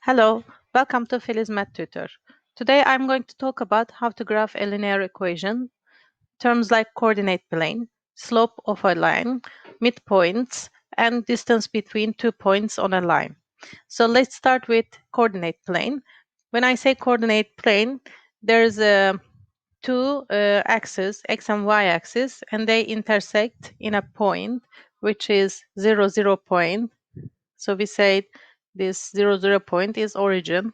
Hello, welcome to Feliz Math Tutor. Today I'm going to talk about how to graph a linear equation, terms like coordinate plane, slope of a line, midpoints, and distance between 2 points on a line. So let's start with coordinate plane. When I say coordinate plane, there's two axes, x and y axis, and they intersect in a point which is 0, 0 point. So we say this 0, 0 point is origin.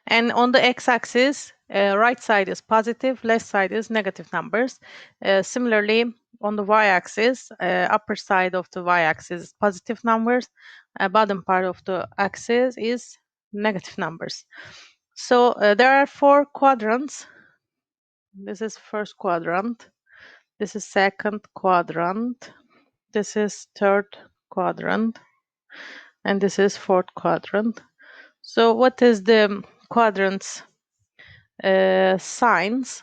And on the x-axis, right side is positive, left side is negative numbers. Similarly, on the y-axis, upper side of the y-axis is positive numbers, bottom part of the axis is negative numbers. So there are four quadrants. This is first quadrant. This is second quadrant. This is third quadrant. And this is fourth quadrant. So what is the quadrants signs?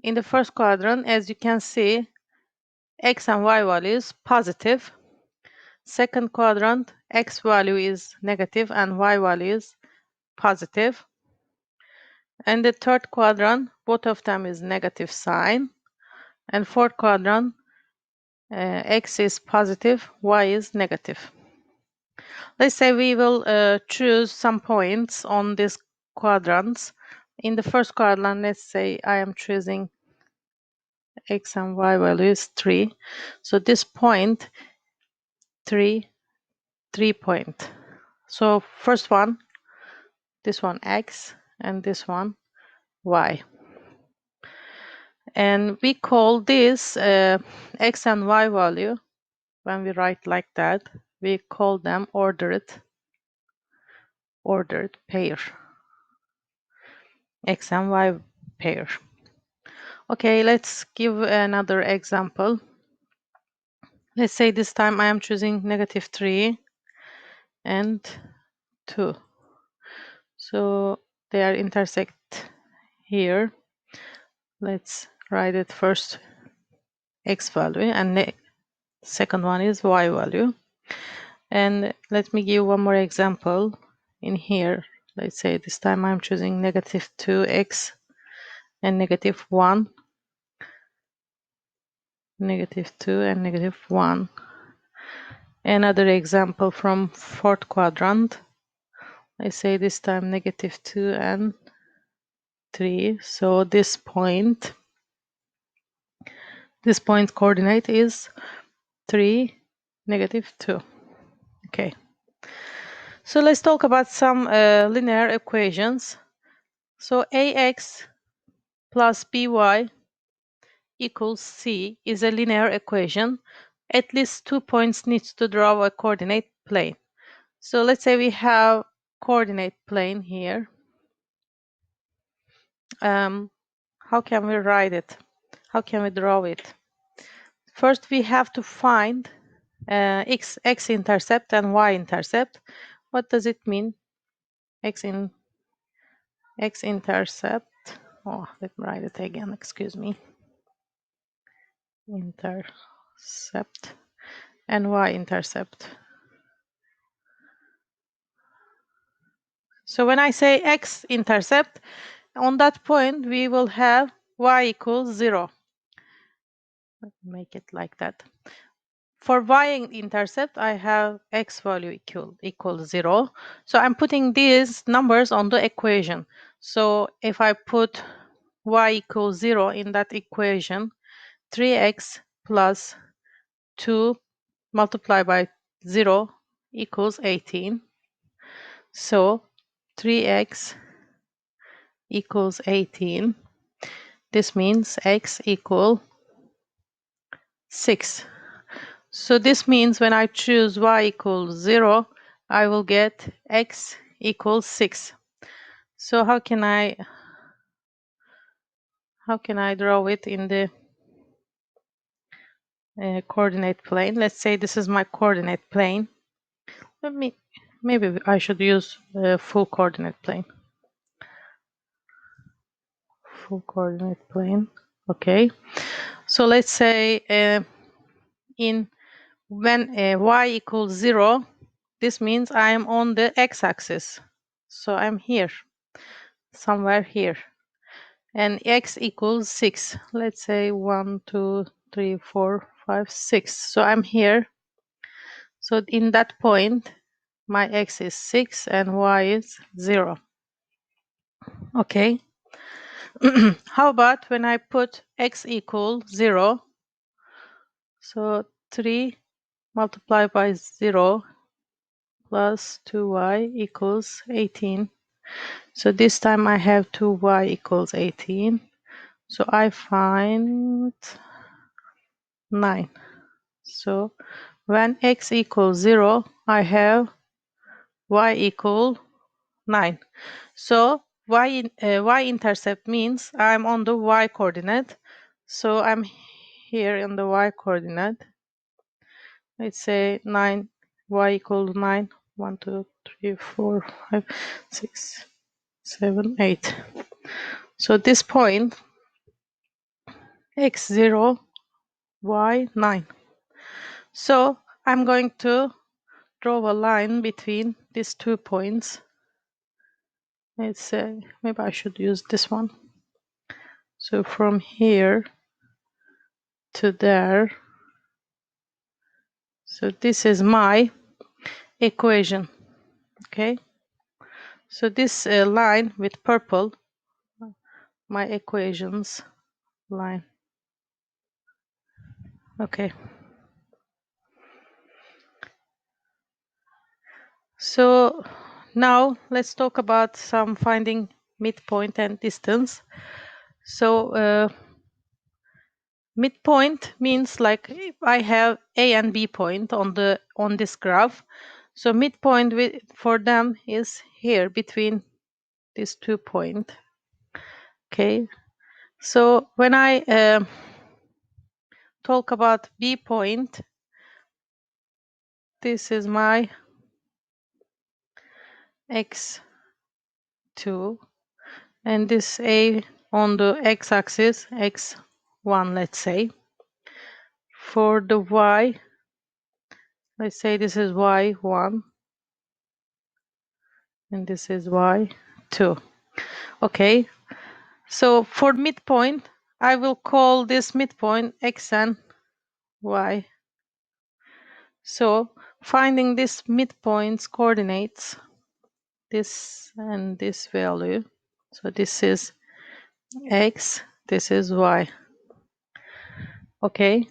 In the first quadrant, as you can see, x and y value is positive. Second quadrant, x value is negative and y value is positive. And the third quadrant, both of them is negative sign. And fourth quadrant, x is positive, y is negative. Let's say we will choose some points on these quadrants. In the first quadrant, let's say I am choosing x and y value is 3. So this point, 3 point. So first one, this one x, and this one y. And we call this x and y value, when we write like that, we call them ordered pair. X and y pair. Okay, let's give another example. Let's say this time I am choosing -3 and 2. So they are intersect here. Let's write it first x value and the second one is y value. And let me give one more example in here. Let's say this time I'm choosing -2x and -1, -2 and -1. Another example from fourth quadrant. I say this time -2 and 3. So this point coordinate is 3, -2. Okay. So let's talk about some linear equations. So ax plus by equals c is a linear equation. At least 2 points needs to draw a coordinate plane. So let's say we have coordinate plane here. How can we write it? How can we draw it? First, we have to find x-intercept and y-intercept. What does it mean? X-intercept. Oh, let me write it again. Excuse me. Intercept and y-intercept. So when I say x-intercept, on that point we will have y equals 0. Let me make it like that. For y-intercept, I have x value equals 0. So I'm putting these numbers on the equation. So if I put y equals 0 in that equation, 3x plus 2 multiplied by 0 equals 18. So 3x equals 18. This means x equal 6. So this means when I choose y equals 0, I will get x equals 6. So how can I draw it in the coordinate plane? Let's say this is my coordinate plane. Maybe I should use full coordinate plane. Full coordinate plane. Okay. So let's say when y equals 0, This means I am on the x-axis. So I'm here, somewhere here. And x equals 6. Let's say 1, 2, 3, 4, 5, 6. So I'm here. So in that point, my x is 6 and y is 0. Okay. How about when I put x equals 0? So 3 multiplied by 0 plus 2y equals 18. So this time I have 2y equals 18. So I find 9. So when x equals 0, I have y equal 9. So y-intercept means I'm on the y coordinate. So I'm here in the y coordinate. Let's say 9, y equals 9. 1, 2, 3, 4, 5, 6, 7, 8. So this point, x0, y 9. So I'm going to draw a line between these 2 points. Let's say maybe I should use this one. So from here to there. So this is my equation. Okay. So this line with purple, my equations line. Okay. So now let's talk about some finding midpoint and distance. So midpoint means like if I have A and B point on this graph. So midpoint for them is here between these 2 points. Okay. So when I talk about B point, this is my x2 and this A on the x-axis, x1, let's say. For the y, let's say this is y1 and this is y2. Okay, so for midpoint, I will call this midpoint x and y. So finding this midpoint's coordinates, this and this value. So this is x, this is y. Okay,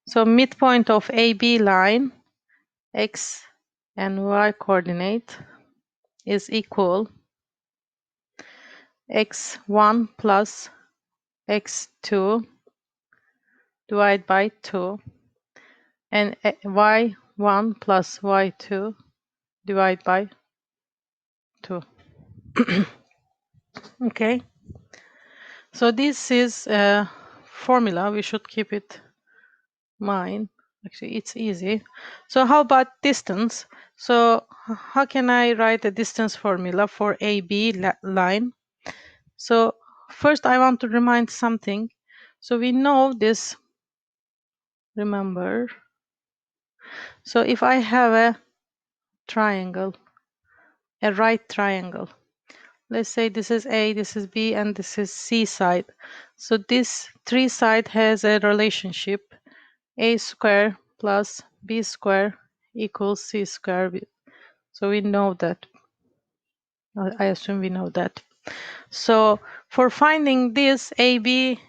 so midpoint of AB line, x and y coordinate is equal x1 plus x2 divided by 2 and y1 plus y2 divided by 2. Okay, so this is a formula, we should keep it in mind. Actually, it's easy. So how about distance? So how can I write a distance formula for AB line? So first I want to remind something. So we know this, remember. So if I have a triangle, a right triangle, let's say this is A, this is B, and this is C side. So this 3 side has a relationship, A square plus B square equals C square. So we know that. I assume we know that. So for finding this AB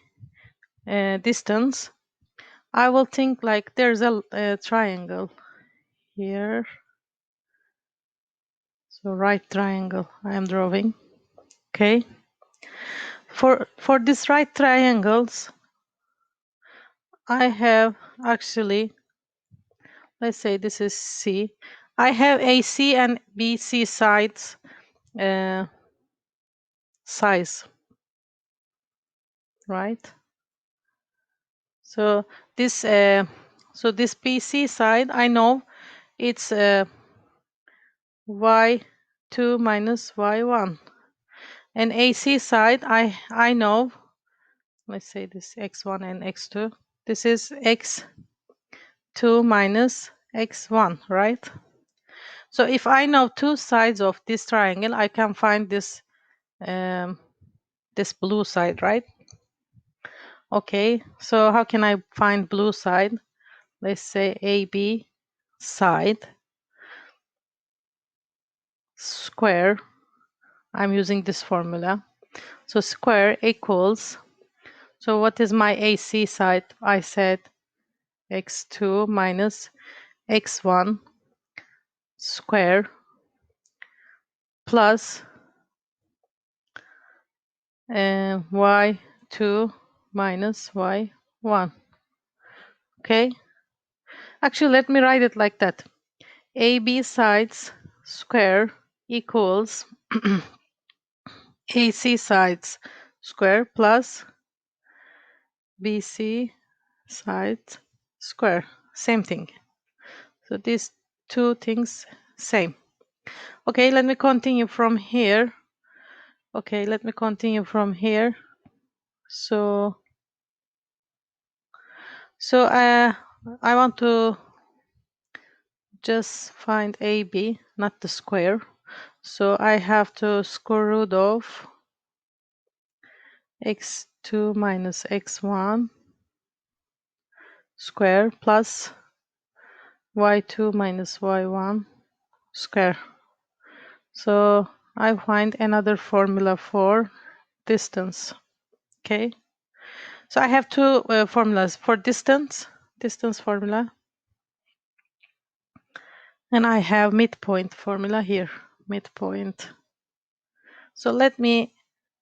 distance, I will think like there's a triangle here. So right triangle I am drawing. Okay. For these right triangles, I have actually, let's say this is C. I have AC and BC sides size, right? So this BC side, I know it's y2 minus y1, and AC side I know, let's say this x1 and x2, this is x2 minus x1, right? So if I know two sides of this triangle, I can find this this blue side, right? Okay, so how can I find blue side? Let's say AB side square. I'm using this formula. So square equals, so what is my AC side? I said x2 minus x1 square plus y2 minus y1. Okay, actually let me write it like that. AB sides square equals AC sides square plus BC sides square. Same thing. So these two things same. Okay, let me continue from here. Okay, let me continue from here. So I want to just find AB, not the square. So I have to square root of x2 minus x1 square plus y2 minus y1 square. So I find another formula for distance. Okay, so I have two formulas for distance formula, and I have midpoint formula here, midpoint. So let me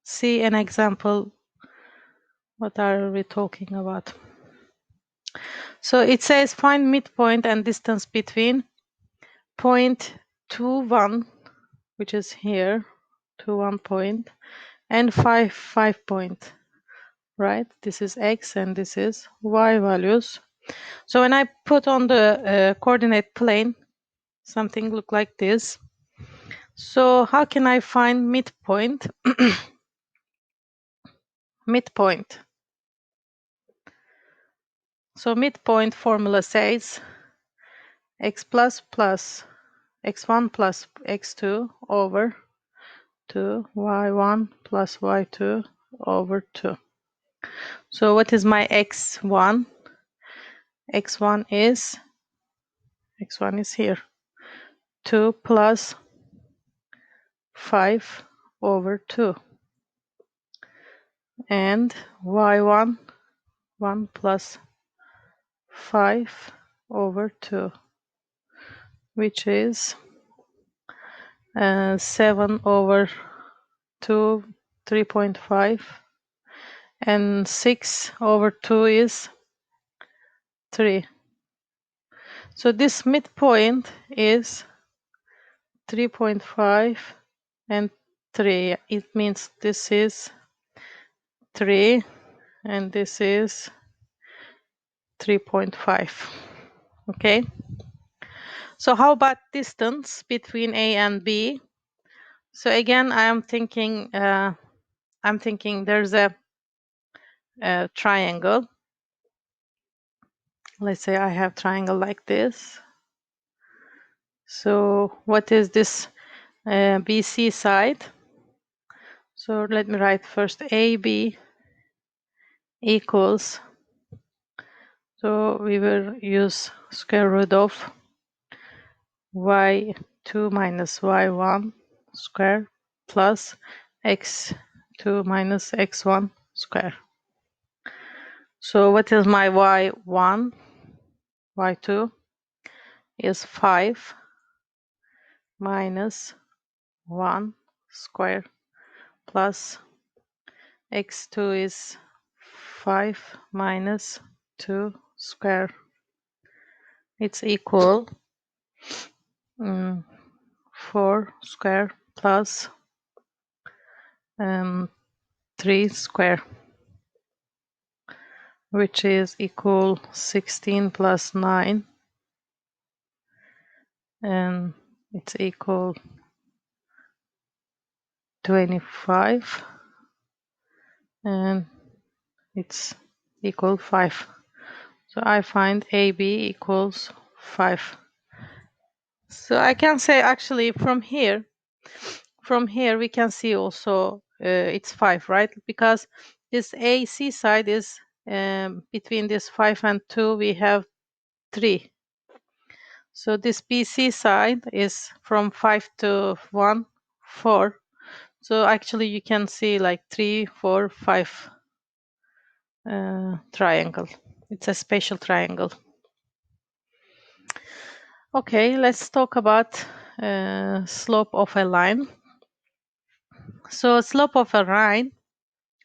see an example. What are we talking about? So it says find midpoint and distance between point 2, 1, which is here, 2, 1 point, and 5 point, right? This is x and this is y values. So when I put on the coordinate plane, something look like this. So how can I find midpoint? Midpoint. So midpoint formula says x plus x1 plus x2 over 2 y1 plus y2 over 2. So what is my x1? x1 is here, 2 plus 5 over 2, and y1 1 plus 5 over 2, which is 7 over 2, 3.5, and 6 over 2 is 3. So this midpoint is 3.5 and 3. It means this is 3 and this is 3.5. Okay, so how about distance between A and B? So again, I'm thinking there's a triangle. Let's say I have triangle like this. So what is this BC side? So let me write first AB equals, so we will use square root of y2 minus y1 square plus x2 minus x1 square. So what is my y1? y2 is 5 minus 1 square plus x2 is 5 minus 2 square. It's equal 4 square plus 3 square, which is equal 16 plus 9, and it's equal 25, and it's equal 5. So I find AB equals 5 So I can say actually from here we can see also it's 5, right? Because this AC side is between this 5 and 2 we have 3. So this BC side is from 5 to 1, 4. So actually you can see like 3, 4, 5 triangle. It's a special triangle. Okay, let's talk about slope of a line. So slope of a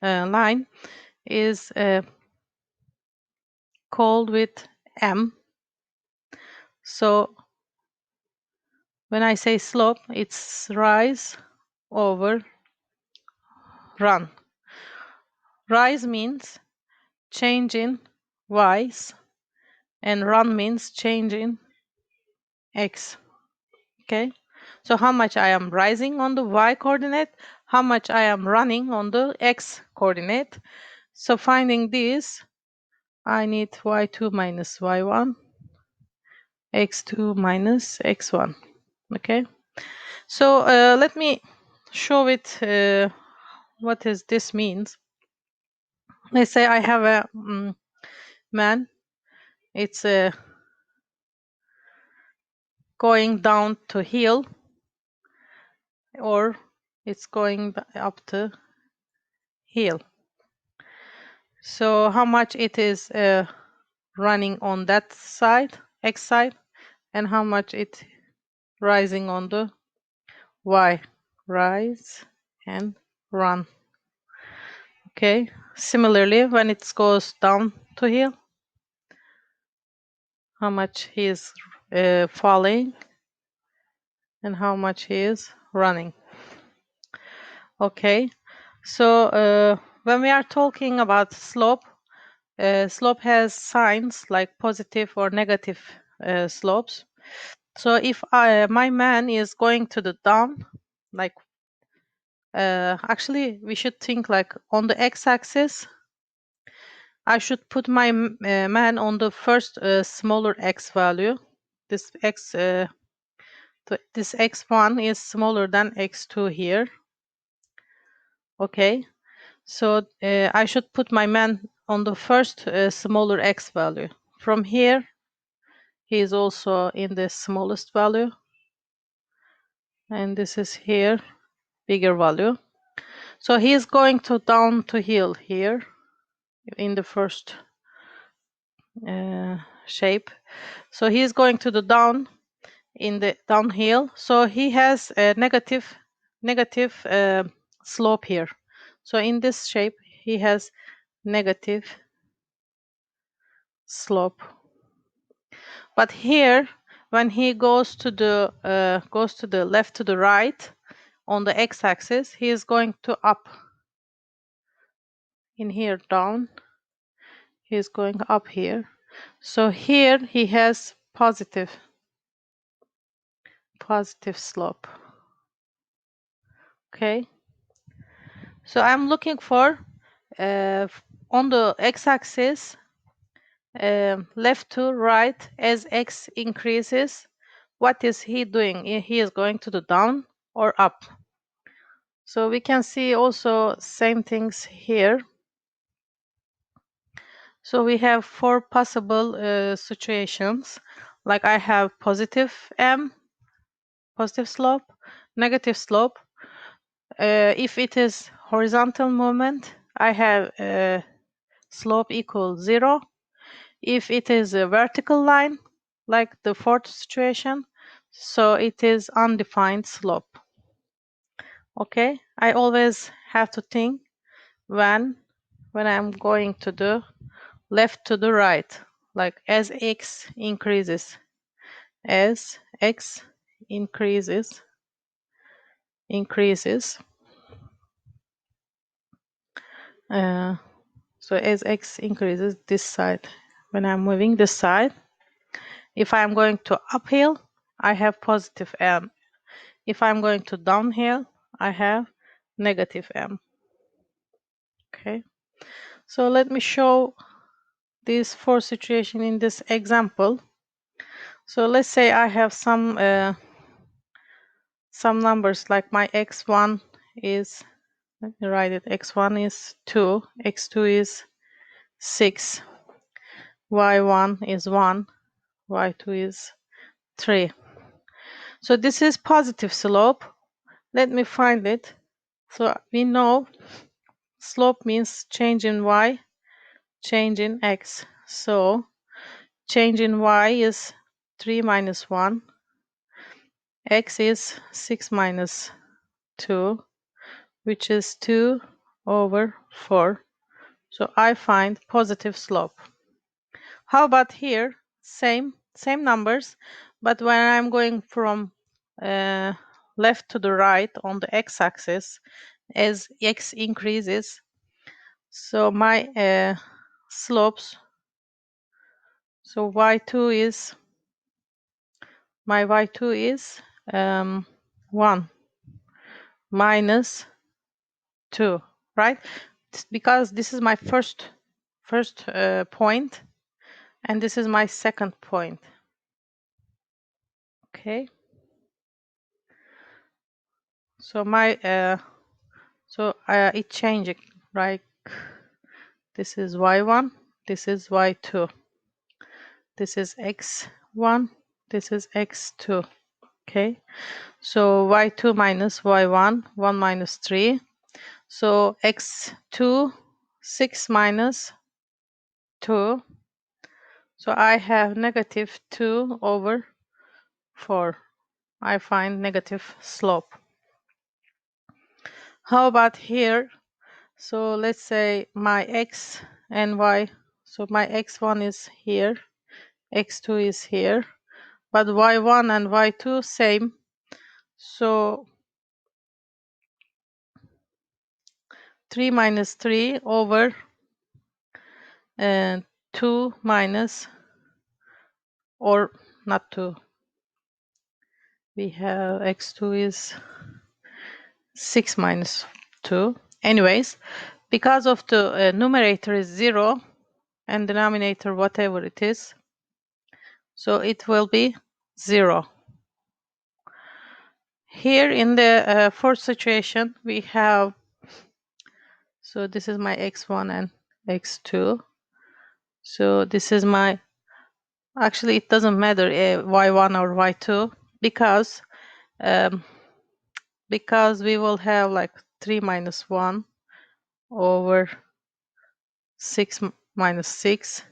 line is called with m. So when I say slope, it's rise over run. Rise means change in y's, and run means change in x. Okay, so how much I am rising on the y coordinate, how much I am running on the x coordinate. So finding this, I need y2 minus y1, x2 minus x1. Okay, so let me show it what is this means. Let's say I have a man, it's going down to hill, or it's going up to hill. So how much it is running on that side, x side, and how much it rising on the y, rise and run. Okay, similarly when it goes down to hill, how much he is falling and how much he is running. Okay, so when we are talking about slope, slope has signs like positive or negative slopes. So if my man is going to the down, like actually we should think like on the x-axis, I should put my man on the first smaller x value. This this x1 is smaller than x2 here. Okay, so I should put my man on the first smaller x value. From here, he is also in the smallest value, and this is here, bigger value. So he is going to down to hill here in the first shape. So he is going to the down in the downhill. So he has a negative slope here. So in this shape, he has negative slope. But here, when he goes to the left to the right on the x-axis, he is going to up. In here down, he is going up here. So here he has positive slope. Okay. So I'm looking for on the x-axis, left to right, as x increases, what is he doing? He is going to the down or up. So we can see also same things here. So we have 4 possible situations. Like I have positive slope, negative slope. If it is horizontal movement, I have slope equals 0. If it is a vertical line, like the 4th situation, so it is undefined slope. Okay, I always have to think when I'm going to the left to the right, like as x increases, so as x increases this side, when I'm moving this side, if I'm going to uphill, I have positive m. If I'm going to downhill, I have negative m. Okay, so let me show these 4 situations in this example. So let's say I have some numbers, like my x1 is, let me write it, x1 is 2, x2 is 6, y1 is 1, y2 is 3. So this is positive slope. Let me find it. So we know slope means change in y, change in x. So change in y is 3 minus 1, x is 6 minus 2, which is 2 over 4. So I find positive slope. How about here? Same numbers, but when I'm going from left to the right on the x-axis, as x increases, so my slopes, so y2 is, my y2 is 1 minus 2, right? Because this is my first point, and this is my second point. Okay. So my it changing, right? This is y1, this is y2, this is x1, this is x2. Okay. So y2 minus y1, 1 minus 3. So x2, 6 minus 2. So I have negative 2 over 4. I find negative slope. How about here? So let's say my x and y. So my x1 is here, x2 is here, but y1 and y2 same. So 3 minus 3 over 2 minus, or not 2. We have x2 is 6 minus 2. Anyways, because of the numerator is 0 and denominator whatever it is, so it will be 0. Here in the fourth situation, we have, so this is my x1 and x2. So this is my, actually it doesn't matter y1 or y2, because we will have like 3 minus 1 over 6 minus 6,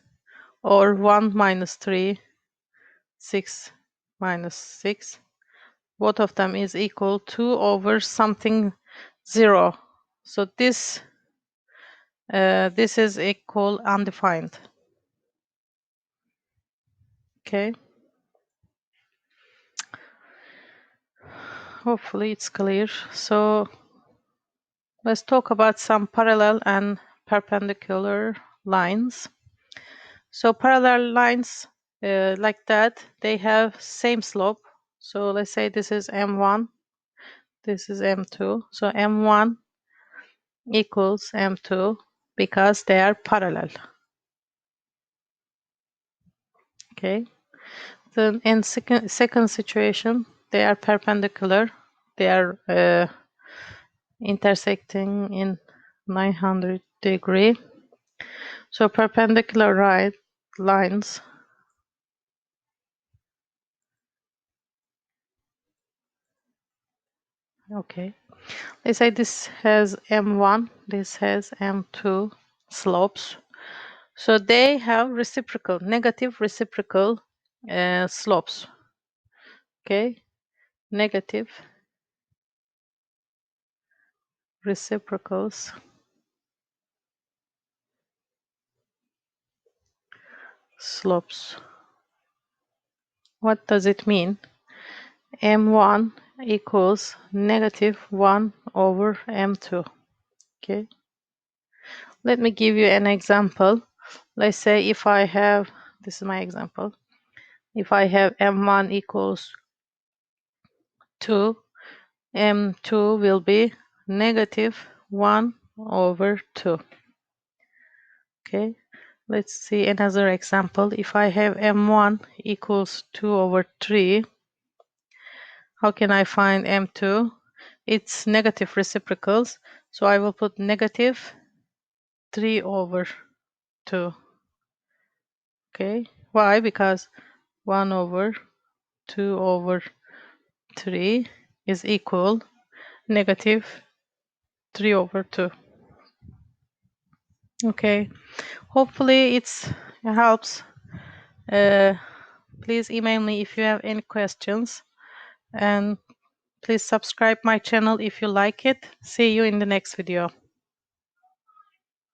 or 1 minus 3, 6 minus 6. Both of them is equal 2 over something 0. So this is equal undefined. Okay. Hopefully it's clear. So let's talk about some parallel and perpendicular lines. So parallel lines like that, they have same slope. So let's say this is m1, this is m2. So m1 equals m2 because they are parallel. Okay. Then in second situation, they are perpendicular. They are intersecting in 900 degree. So perpendicular lines. Okay. Let's say this has m1, this has m2 slopes. So they have reciprocal, negative reciprocal slopes. Okay. Negative reciprocals. Slopes. What does it mean? m1 equals negative 1 over m2. Okay. Let me give you an example. Let's say if I have, this is my example. If I have m1 equals 2, m2 will be negative 1 over 2. Okay. Let's see another example. If I have m1 equals 2 over 3, how can I find m2? It's negative reciprocals, so I will put negative 3 over 2. Okay, why? Because 1 over 2 over 3 is equal negative 3 over 2. Okay, hopefully it helps. Please email me if you have any questions, and please subscribe my channel if you like it. See you in the next video.